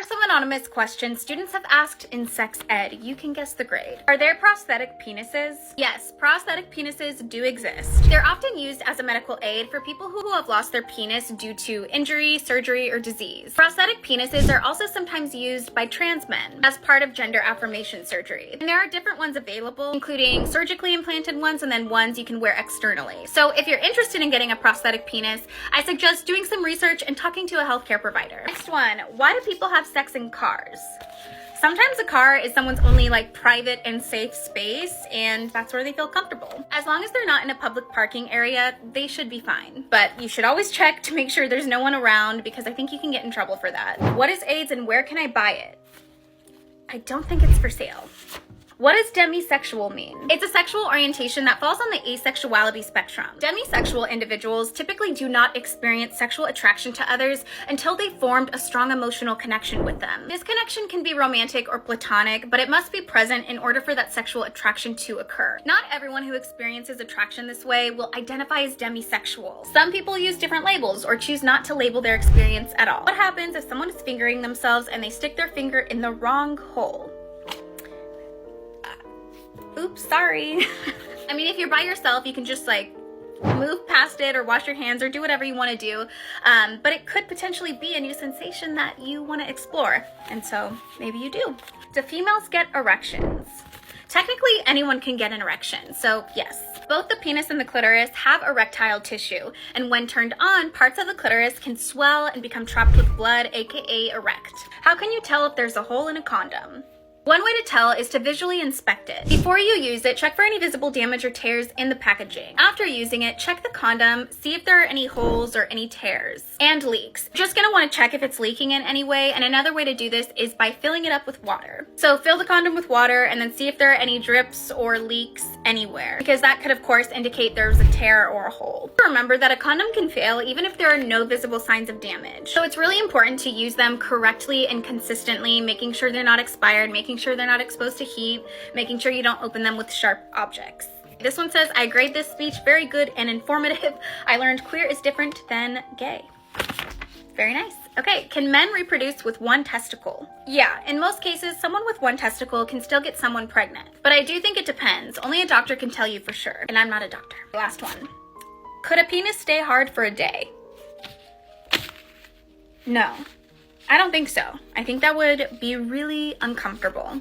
are some anonymous questions students have asked in sex ed. You can guess the grade. Are there prosthetic penises? Yes, prosthetic penises do exist. They're often used as a medical aid for people who have lost their penis due to injury, surgery, or disease. Prosthetic penises are also sometimes used by trans men as part of gender affirmation surgery. And there are different ones available, including surgically implanted ones and then ones you can wear externally. So if you're interested in getting a prosthetic penis, I suggest doing some research and talking to a healthcare provider. Next one, why do people have sex in cars? Sometimes a car is someone's only private and safe space, and that's where they feel comfortable. As long as they're not in a public parking area, they should be fine. But you should always check to make sure there's no one around, because I think you can get in trouble for that. What is AIDS and where can I buy it? I don't think it's for sale. What does demisexual mean? It's a sexual orientation that falls on the asexuality spectrum. Demisexual individuals typically do not experience sexual attraction to others until they've formed a strong emotional connection with them. This connection can be romantic or platonic, but it must be present in order for that sexual attraction to occur. Not everyone who experiences attraction this way will identify as demisexual. Some people use different labels or choose not to label their experience at all. What happens if someone is fingering themselves and they stick their finger in the wrong hole? Oops, sorry. I mean, if you're by yourself, you can just move past it or wash your hands or do whatever you want to do. But it could potentially be a new sensation that you want to explore. And so maybe you do. Do females get erections? Technically, anyone can get an erection. So yes, both the penis and the clitoris have erectile tissue. And when turned on, parts of the clitoris can swell and become trapped with blood, aka erect. How can you tell if there's a hole in a condom? One way to tell is to visually inspect it. Before you use it, check for any visible damage or tears in the packaging. After using it, check the condom, see if there are any holes or any tears and leaks. Just gonna want to check if it's leaking in any way, and another way to do this is by filling it up with water. So fill the condom with water and then see if there are any drips or leaks anywhere, because that could of course indicate there's a tear or a hole. Remember that a condom can fail even if there are no visible signs of damage. So it's really important to use them correctly and consistently, making sure they're not expired, making sure they're not exposed to heat, making sure you don't open them with sharp objects. This one says, I grade this speech very good and informative. I learned queer is different than gay. Very nice. Okay, can men reproduce with one testicle? Yeah, in most cases, someone with one testicle can still get someone pregnant. But I do think it depends. Only a doctor can tell you for sure. And I'm not a doctor. Last one. Could a penis stay hard for a day? No. I don't think so. I think that would be really uncomfortable.